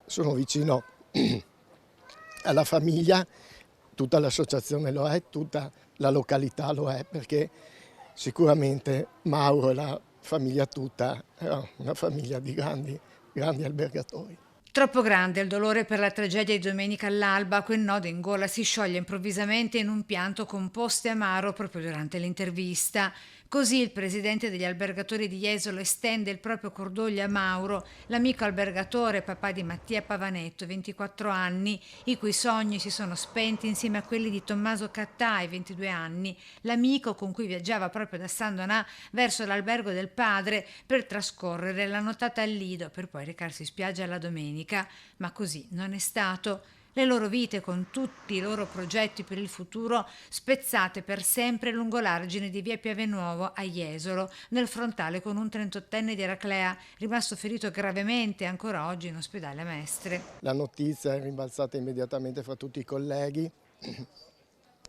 sono vicino alla famiglia, tutta l'associazione lo è, tutta la località lo è, perché sicuramente Mauro e la famiglia tutta è una famiglia di grandi albergatori. Troppo grande il dolore per la tragedia di domenica all'alba, quel nodo in gola si scioglie improvvisamente in un pianto composto e amaro proprio durante l'intervista. Così il presidente degli albergatori di Jesolo estende il proprio cordoglio a Mauro, l'amico albergatore papà di Mattia Pavanetto, 24 anni, i cui sogni si sono spenti insieme a quelli di Tommaso Cattai, 22 anni, l'amico con cui viaggiava proprio da San Donà verso l'albergo del padre per trascorrere la nottata al Lido per poi recarsi in spiaggia la domenica, ma così non è stato. Le loro vite, con tutti i loro progetti per il futuro, spezzate per sempre lungo l'argine di via Piavenuovo a Jesolo, nel frontale con un 38enne di Eraclea, rimasto ferito gravemente ancora oggi in ospedale a Mestre. La notizia è rimbalzata immediatamente fra tutti i colleghi.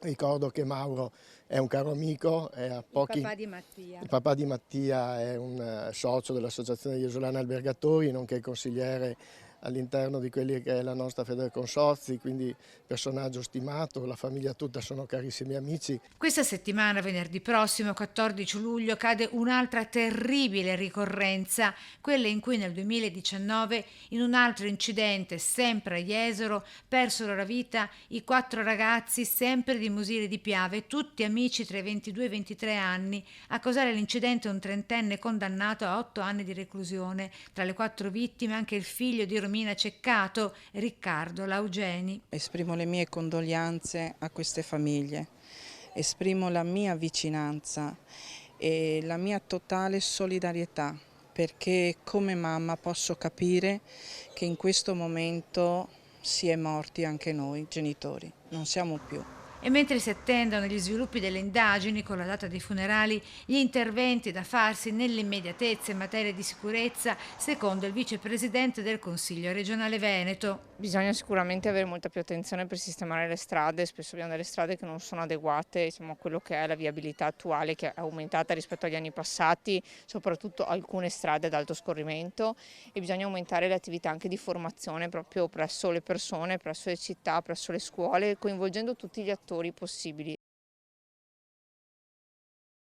Ricordo che Mauro è un caro amico, è a pochi... Il papà di Mattia è un socio dell'Associazione degli Iesolani Albergatori, nonché consigliere all'interno di quelli che è la nostra Federconsorzi, quindi personaggio stimato, la famiglia tutta sono carissimi amici. Questa settimana, venerdì prossimo, 14 luglio, cade un'altra terribile ricorrenza, quella in cui nel 2019, in un altro incidente, sempre a Jesolo, persero la vita i 4 ragazzi, sempre di Musile di Piave, tutti amici tra i 22 e i 23 anni. A causare l'incidente un 30enne condannato a 8 anni di reclusione. Tra le 4 vittime anche il figlio di Romina Ceccato, Riccardo Laugeni. Esprimo le mie condoglianze a queste famiglie, esprimo la mia vicinanza e la mia totale solidarietà, perché come mamma posso capire che in questo momento si è morti anche noi genitori, non siamo più. E mentre si attendono gli sviluppi delle indagini con la data dei funerali, gli interventi da farsi nell'immediatezza in materia di sicurezza, secondo il vicepresidente del Consiglio regionale Veneto. Bisogna sicuramente avere molta più attenzione per sistemare le strade, spesso abbiamo delle strade che non sono adeguate, diciamo, a quello che è la viabilità attuale, che è aumentata rispetto agli anni passati, soprattutto alcune strade ad alto scorrimento, e bisogna aumentare le attività anche di formazione proprio presso le persone, presso le città, presso le scuole, coinvolgendo tutti gli attori possibili.